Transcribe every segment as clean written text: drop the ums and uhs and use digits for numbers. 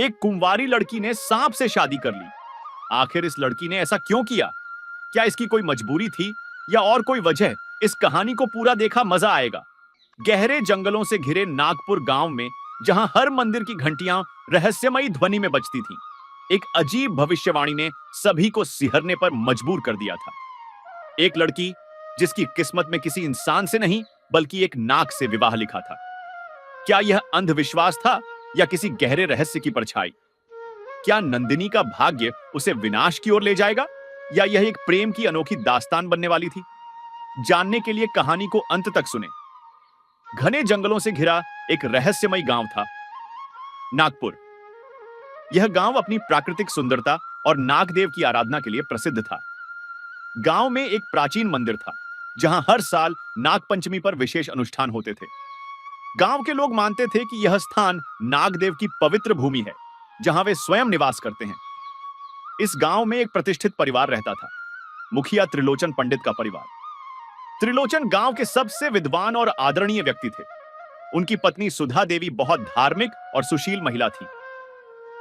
एक कुंवारी लड़की ने सांप से शादी कर ली। आखिर इस लड़की ने ऐसा क्यों किया? क्या इसकी कोई मजबूरी थी या और कोई वजह? इस कहानी को पूरा देखा मजा आएगा। गहरे जंगलों से घिरे नागपुर गांव में, जहां हर मंदिर की घंटियां रहस्यमयी ध्वनि में बजती थीं, एक अजीब भविष्यवाणी ने सभी को सिहरने पर मजबूर कर दिया था। एक लड़की जिसकी किस्मत में किसी इंसान से नहीं बल्कि एक नाग से विवाह लिखा था। क्या यह अंधविश्वास था या किसी गहरे रहस्य की परछाई? क्या नंदिनी का भाग्य उसे विनाश की ओर ले जाएगा या यह एक प्रेम की अनोखी दास्तान बनने वाली थी? जानने के लिए कहानी को अंत तक सुने। घने जंगलों से घिरा एक रहस्यमय गांव था नागपुर। यह गांव अपनी प्राकृतिक सुंदरता और नागदेव की आराधना के लिए प्रसिद्ध था। गांव में एक प्राचीन मंदिर था जहां हर साल नागपंचमी पर विशेष अनुष्ठान होते थे। गांव के लोग मानते थे कि यह स्थान नागदेव की पवित्र भूमि है, जहां वे स्वयं निवास करते हैं। इस गांव में एक प्रतिष्ठित परिवार रहता था, मुखिया त्रिलोचन पंडित का परिवार। त्रिलोचन गांव के सबसे विद्वान और आदरणीय व्यक्ति थे। उनकी पत्नी सुधा देवी बहुत धार्मिक और सुशील महिला थी।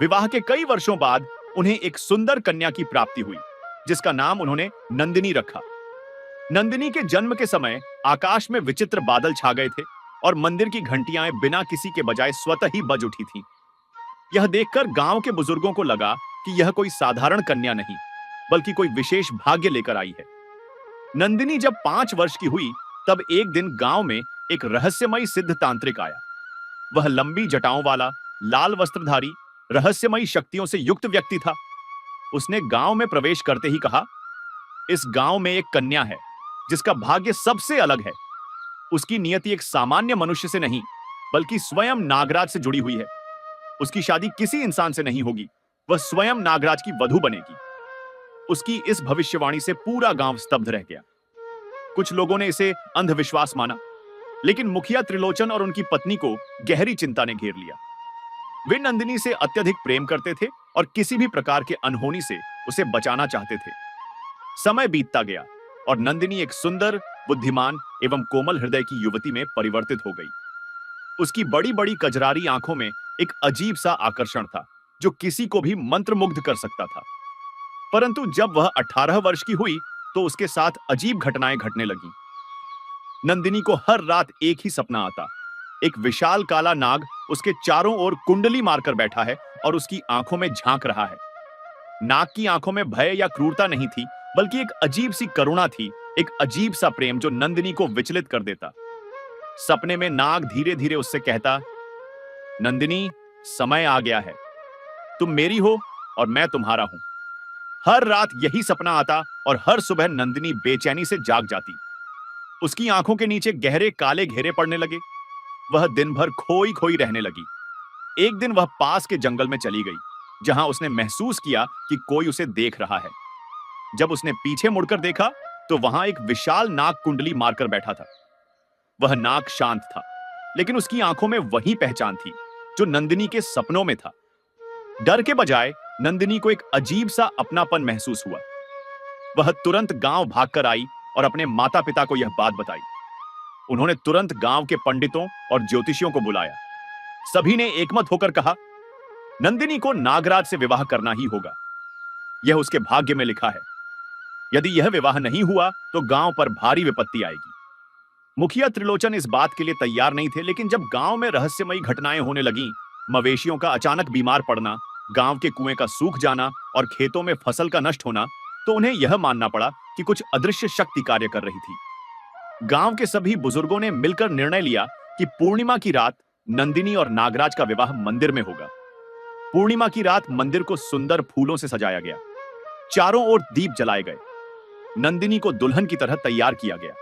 विवाह के कई वर्षों बाद उन्हें एक सुंदर कन्या की प्राप्ति हुई, जिसका नाम उन्होंने नंदिनी रखा। नंदिनी के जन्म के समय आकाश में विचित्र बादल छा गए थे और मंदिर की घंटियां बिना किसी के बजाय स्वतः ही बज उठी थीं। यह देखकर गांव के बुजुर्गों को लगा कि यह कोई साधारण कन्या नहीं, बल्कि कोई विशेष भाग्य लेकर आई है। नंदिनी जब 5 वर्ष की हुई, तब एक दिन गांव में एक रहस्यमयी सिद्ध तांत्रिक आया। वह लंबी जटाओं वाला, लाल वस्त्रधारी, रहस्यमयी शक्तियों से युक्त व्यक्ति था। उसने गांव में प्रवेश करते ही कहा, इस गांव में एक कन्या है जिसका भाग्य सबसे अलग है। उसकी नियति एक सामान्य मनुष्य से नहीं बल्कि स्वयं नागराज से जुड़ी हुई है। उसकी शादी किसी इंसान से नहीं होगी, वह स्वयं नागराज की वधू बनेगी। उसकी इस भविष्यवाणी से पूरा गांव स्तब्ध रह गया। कुछ लोगों ने इसे अंधविश्वास माना, लेकिन मुखिया त्रिलोचन और उनकी पत्नी को गहरी चिंता ने घेर लिया। वे नंदिनी से अत्यधिक प्रेम करते थे और किसी भी प्रकार के अनहोनी से उसे बचाना चाहते थे। समय बीतता गया और नंदिनी एक सुंदर, बुद्धिमान एवं कोमल हृदय की युवती में परिवर्तित हो गई। उसकी बड़ी बड़ी कजरारी आंखों में एक अजीब सा आकर्षण था जो किसी को भी मंत्रमुग्ध कर सकता था। परंतु जब वह 18 वर्ष की हुई तो उसके साथ अजीब घटनाएं घटने लगीं। नंदिनी को हर रात एक ही सपना आता। एक विशाल काला नाग उसके चारों ओर कुंडली मारकर बैठा है और उसकी आंखों में झांक रहा है। नाग की आंखों में भय या क्रूरता नहीं थी, बल्कि एक अजीब सी करुणा थी, एक अजीब सा प्रेम जो नंदिनी को विचलित कर देता। सपने में नाग धीरे धीरे उससे कहता, नंदिनी, समय आ गया है। तुम मेरी हो और मैं तुम्हारा हूं। हर रात यही सपना आता और हर सुबह नंदिनी बेचैनी से जाग जाती। उसकी आंखों के नीचे गहरे काले घेरे पड़ने लगे। वह दिन भर खोई खोई रहने लगी। एक दिन वह पास के जंगल में चली गई, जहां उसने महसूस किया कि कोई उसे देख रहा है। जब उसने पीछे मुड़कर देखा तो वहां एक विशाल नाग कुंडली मारकर बैठा था। वह नाग शांत था, लेकिन उसकी आंखों में वही पहचान थी जो नंदिनी के सपनों में था। डर के बजाय नंदिनी को एक अजीब सा अपनापन महसूस हुआ। वह तुरंत गांव भागकर आई और अपने माता पिता को यह बात बताई। उन्होंने तुरंत गांव के पंडितों और ज्योतिषियों को बुलाया। सभी ने एकमत होकर कहा, नंदिनी को नागराज से विवाह करना ही होगा। यह उसके भाग्य में लिखा है। यदि यह विवाह नहीं हुआ तो गांव पर भारी विपत्ति आएगी। मुखिया त्रिलोचन इस बात के लिए तैयार नहीं थे, लेकिन जब गांव में रहस्यमयी घटनाएं होने लगीं, मवेशियों का अचानक बीमार पड़ना, गांव के कुएं का सूख जाना और खेतों में फसल का नष्ट होना, तो उन्हें यह मानना पड़ा कि कुछ अदृश्य शक्ति कार्य कर रही थी। गांव के सभी बुजुर्गों ने मिलकर निर्णय लिया कि पूर्णिमा की रात नंदिनी और नागराज का विवाह मंदिर में होगा। पूर्णिमा की रात मंदिर को सुंदर फूलों से सजाया गया। चारों ओर दीप जलाए गए। नंदिनी को दुल्हन की तरह तैयार किया गया।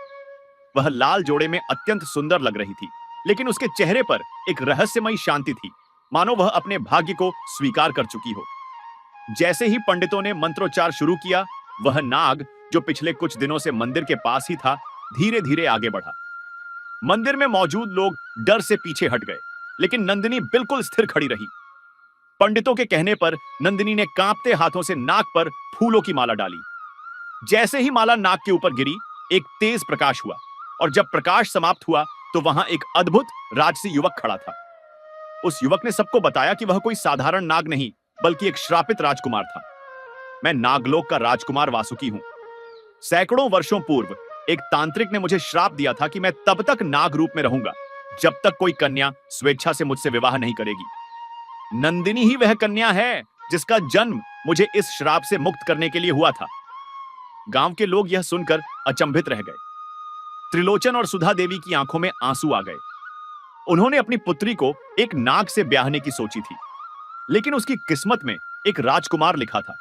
वह लाल जोड़े में अत्यंत सुंदर लग रही थी, लेकिन उसके चेहरे पर एक रहस्यमयी शांति थी, मानो वह अपने भाग्य को स्वीकार कर चुकी हो। जैसे ही पंडितों ने मंत्रोच्चार शुरू किया, वह नाग जो पिछले कुछ दिनों से मंदिर के पास ही था, धीरे धीरे आगे बढ़ा। मंदिर में मौजूद लोग डर से पीछे हट गए, लेकिन नंदिनी बिल्कुल स्थिर खड़ी रही। पंडितों के कहने पर नंदिनी ने कांपते हाथों से नाग पर फूलों की माला डाली। जैसे ही माला नाग के ऊपर गिरी, एक तेज प्रकाश हुआ और जब प्रकाश समाप्त हुआ तो वहां एक अद्भुत राजसी युवक खड़ा था। उस युवक ने सबको बताया कि वह कोई साधारण नाग नहीं, बल्कि एक श्रापित राजकुमार था। मैं नागलोक का राजकुमार वासुकी हूं। सैकड़ों वर्षों पूर्व एक तांत्रिक ने मुझे श्राप दिया था कि मैं तब तक नाग रूप में रहूंगा जब तक कोई कन्या स्वेच्छा से मुझसे विवाह नहीं करेगी। नंदिनी ही वह कन्या है जिसका जन्म मुझे इस श्राप से मुक्त करने के लिए हुआ था। गांव के लोग यह सुनकर अचंभित रह गए। त्रिलोचन और सुधा देवी की आंखों में आंसू आ गए। उन्होंने अपनी पुत्री को एक नाग से ब्याहने की सोची थी, लेकिन उसकी किस्मत में एक राजकुमार लिखा था।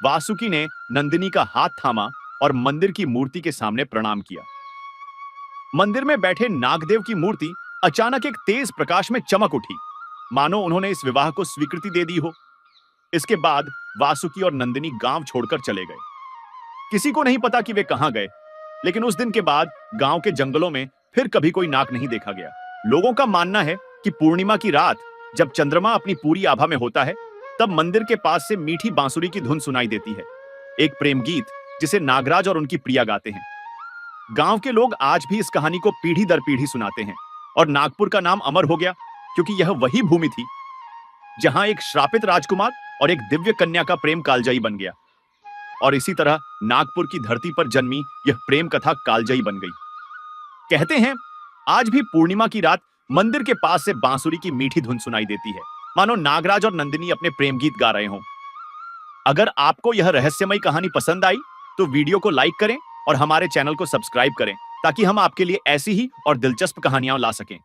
वासुकी ने नंदिनी का हाथ थामा और मंदिर की मूर्ति के सामने प्रणाम किया। मंदिर में बैठे नागदेव की मूर्ति अचानक एक तेज प्रकाश में चमक उठी, मानो उन्होंने इस विवाह को स्वीकृति दे दी हो। इसके बाद वासुकी और नंदिनी गांव छोड़कर चले गए। किसी को नहीं पता कि वे कहां गए, लेकिन उस दिन के बाद गांव के जंगलों में फिर कभी कोई नाग नहीं देखा गया। लोगों का मानना है कि पूर्णिमा की रात जब चंद्रमा अपनी पूरी आभा में होता है, तब मंदिर के पास से मीठी बांसुरी की धुन सुनाई देती है, एक प्रेम गीत जिसे नागराज और उनकी प्रिया गाते हैं। गांव के लोग आज भी इस कहानी को पीढ़ी दर पीढ़ी सुनाते हैं और नागपुर का नाम अमर हो गया, क्योंकि यह वही भूमि थी जहां एक श्रापित राजकुमार और एक दिव्य कन्या का प्रेम कालजयी बन गया। और इसी तरह नागपुर की धरती पर जन्मी यह प्रेम कथा कालजयी बन गई। कहते हैं आज भी पूर्णिमा की रात मंदिर के पास से बांसुरी की मीठी धुन सुनाई देती है, मानो नागराज और नंदिनी अपने प्रेम गीत गा रहे हों। अगर आपको यह रहस्यमयी कहानी पसंद आई तो वीडियो को लाइक करें और हमारे चैनल को सब्सक्राइब करें, ताकि हम आपके लिए ऐसी ही और दिलचस्प कहानियां ला सकें।